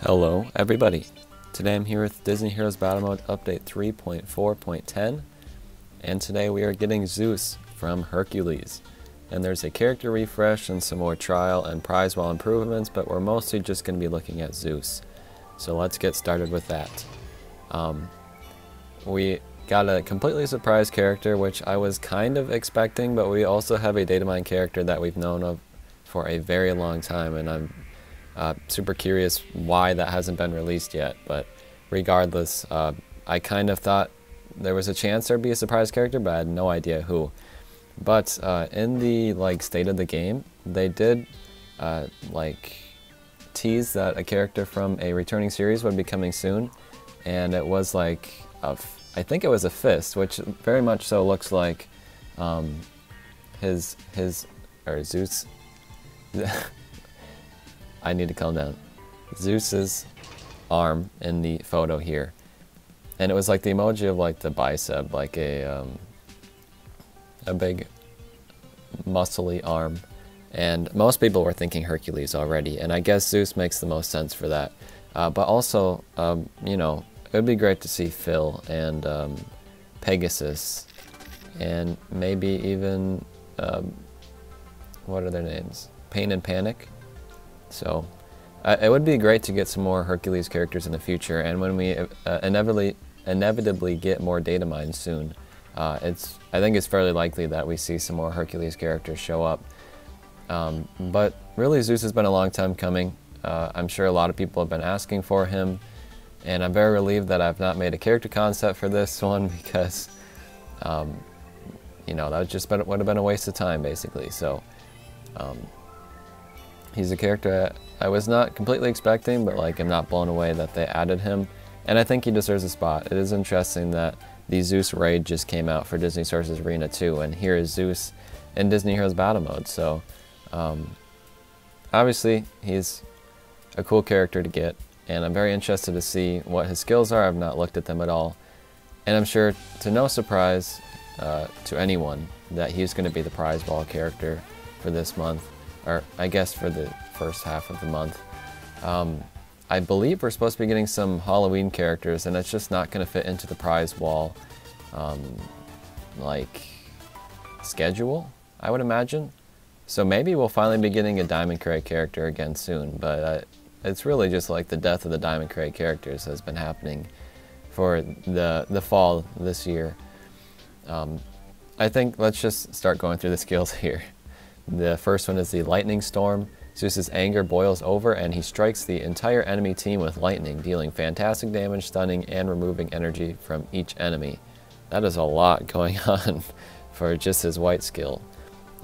Hello everybody! Today I'm here with Disney Heroes Battle Mode Update 3.4.10, and today we are getting Zeus from Hercules. And there's a character refresh and some more trial and prize wall improvements, but we're mostly just going to be looking at Zeus. So let's get started with that. We got a completely surprise character, which I was kind of expecting, but we also have a data mine character that we've known of for a very long time, and I'm super curious why that hasn't been released yet. But regardless, I kind of thought there was a chance there'd be a surprise character, but I had no idea who. But in the state of the game, they did tease that a character from a returning series would be coming soon, and it was I think it was a fist, which very much so looks like Zeus. I need to calm down. Zeus's arm in the photo here, and it was like the emoji of the bicep, like a big muscly arm. And most people were thinking Hercules already, and I guess Zeus makes the most sense for that. But also, you know, it would be great to see Phil and Pegasus, and maybe even what are their names? Pain and Panic. So it would be great to get some more Hercules characters in the future, and when we inevitably get more data mines soon, I think it's fairly likely that we see some more Hercules characters show up. But really, Zeus has been a long time coming. I'm sure a lot of people have been asking for him, and I'm very relieved that I've not made a character concept for this one, because you know, that would have been a waste of time basically. So he's a character I was not completely expecting, but I'm not blown away that they added him, and I think he deserves a spot. It is interesting that the Zeus raid just came out for Disney Sources Arena 2, and here is Zeus in Disney Heroes Battle Mode. So obviously he's a cool character to get, and I'm very interested to see what his skills are. I've not looked at them at all, and I'm sure to no surprise to anyone that he's going to be the prize ball character for this month, or I guess for the first half of the month. I believe we're supposed to be getting some Halloween characters, and it's just not going to fit into the prize wall schedule, I would imagine. So maybe we'll finally be getting a Diamond Crate character again soon, but it's really just the death of the Diamond Crate characters has been happening for the fall this year. I think let's just start going through the skills here. The first one is the Lightning Storm. Zeus's anger boils over, and he strikes the entire enemy team with lightning, dealing fantastic damage, stunning, and removing energy from each enemy. That is a lot going on for just his white skill.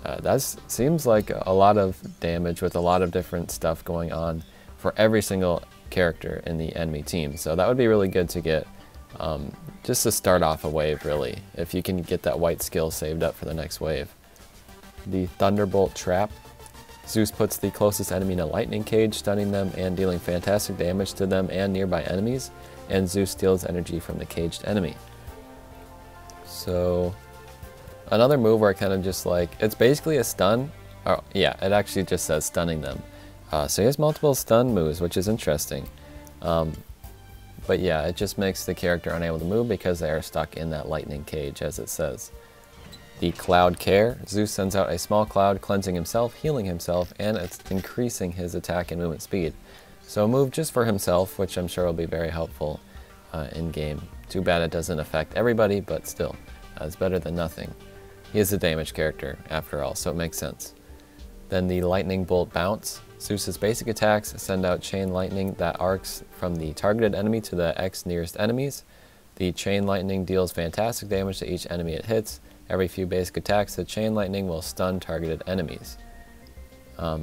That seems like a lot of damage with a lot of different stuff going on for every single character in the enemy team. So that would be really good to get, just to start off a wave, really, if you can get that white skill saved up for the next wave. The Thunderbolt Trap. Zeus puts the closest enemy in a lightning cage, stunning them and dealing fantastic damage to them and nearby enemies, and Zeus steals energy from the caged enemy. So another move where I kind of just it's basically a stun. Oh yeah, it actually just says stunning them. So he has multiple stun moves, which is interesting. But yeah, it just makes the character unable to move because they are stuck in that lightning cage, as it says. The Cloud Care. Zeus sends out a small cloud, cleansing himself, healing himself, and it's increasing his attack and movement speed. So a move just for himself, which I'm sure will be very helpful in game. Too bad it doesn't affect everybody, but still, it's better than nothing. He is a damage character, after all, so it makes sense. Then the Lightning Bolt Bounce. Zeus's basic attacks send out chain lightning that arcs from the targeted enemy to the X nearest enemies. The chain lightning deals fantastic damage to each enemy it hits. Every few basic attacks, the chain lightning will stun targeted enemies. I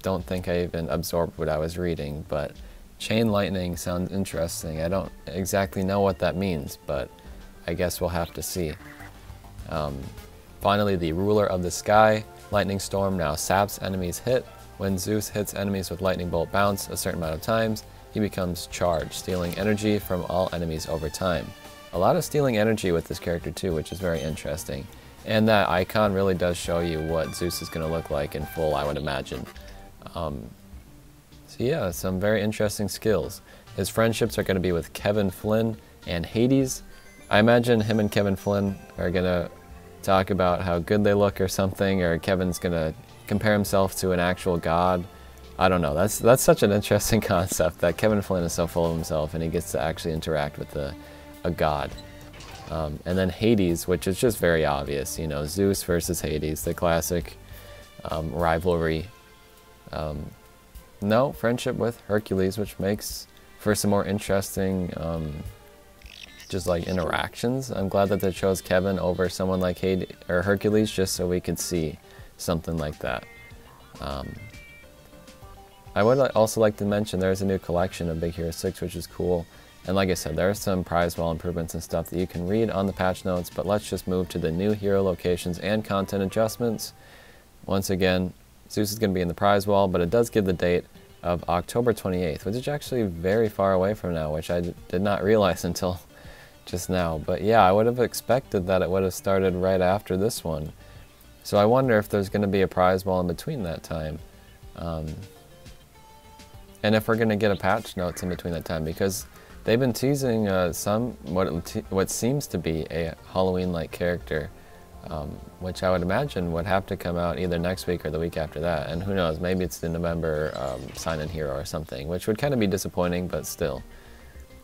don't think I even absorbed what I was reading, but chain lightning sounds interesting. I don't exactly know what that means, but I guess we'll have to see. Finally, the Ruler of the Sky. Lightning Storm now saps enemies hit. When Zeus hits enemies with Lightning Bolt Bounce a certain amount of times, he becomes charged, stealing energy from all enemies over time. A lot of stealing energy with this character too, which is very interesting. And that icon really does show you what Zeus is going to look like in full, I would imagine. So yeah, some very interesting skills. His friendships are going to be with Kevin Flynn and Hades. I imagine him and Kevin Flynn are going to talk about how good they look or something, or Kevin's going to compare himself to an actual god. I don't know. That's such an interesting concept, that Kevin Flynn is so full of himself and he gets to actually interact with a god. And then Hades, which is just very obvious, you know, Zeus versus Hades, the classic rivalry. No, friendship with Hercules, which makes for some more interesting just like interactions. I'm glad that they chose Kevin over someone like Hades or Hercules, just so we could see something like that. I would also like to mention there's a new collection of Big Hero 6, which is cool. And like I said, there are some prize wall improvements and stuff that you can read on the patch notes, but let's just move to the new hero locations and content adjustments. Once again, Zeus is going to be in the prize wall, but it does give the date of October 28th, which is actually very far away from now, which I did not realize until just now. But yeah, I would have expected that it would have started right after this one. So I wonder if there's going to be a prize wall in between that time. And if we're going to get a patch notes in between that time, because they've been teasing what seems to be a Halloween-like character, which I would imagine would have to come out either next week or the week after that. And who knows, maybe it's the November sign-in hero or something, which would kind of be disappointing, but still.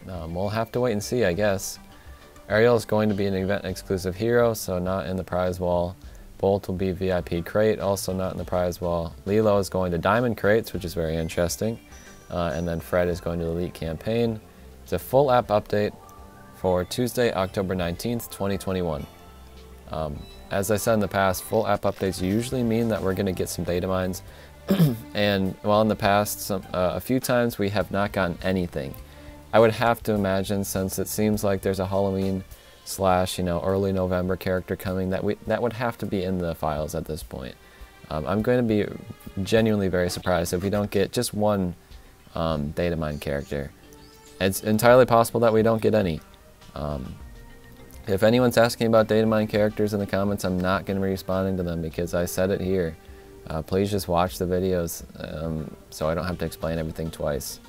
We'll have to wait and see, I guess. Ariel is going to be an event-exclusive hero, so not in the prize wall. Bolt will be VIP crate, also not in the prize wall. Lilo is going to diamond crates, which is very interesting. And then Fred is going to the elite campaign. It's a full app update for Tuesday, October 19th, 2021. As I said in the past, full app updates usually mean that we're going to get some data mines. And while in the past, a few times we have not gotten anything. I would have to imagine, since it seems like there's a Halloween / early November character coming, that would have to be in the files at this point. I'm going to be genuinely very surprised if we don't get just one data mine character. It's entirely possible that we don't get any. If anyone's asking about data mine characters in the comments, I'm not going to be responding to them because I said it here. Please just watch the videos so I don't have to explain everything twice.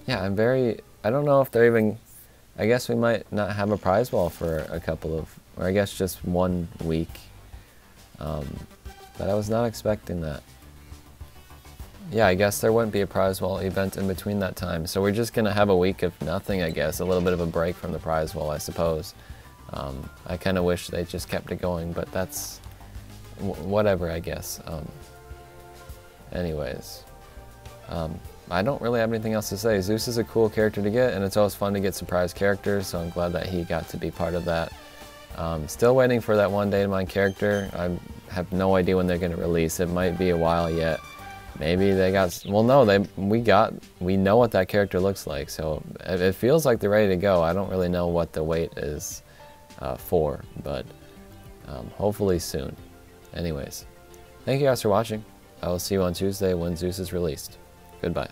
Yeah, I don't know if they're even, I guess we might not have a prize wall for a couple of, or I guess just 1 week. But I was not expecting that. Yeah, I guess there wouldn't be a prize wall event in between that time. So we're just going to have a week of nothing, I guess. A little bit of a break from the prize wall, I suppose. I kind of wish they just kept it going, but that's whatever, I guess. Anyways. I don't really have anything else to say. Zeus is a cool character to get, and it's always fun to get surprise characters, so I'm glad that he got to be part of that. Still waiting for that one data mine character. I have no idea when they're going to release. It might be a while yet. Maybe they got, well no, we know what that character looks like, so it feels like they're ready to go. I don't really know what the wait is for, but hopefully soon. Anyways, thank you guys for watching. I will see you on Tuesday when Zeus is released. Goodbye.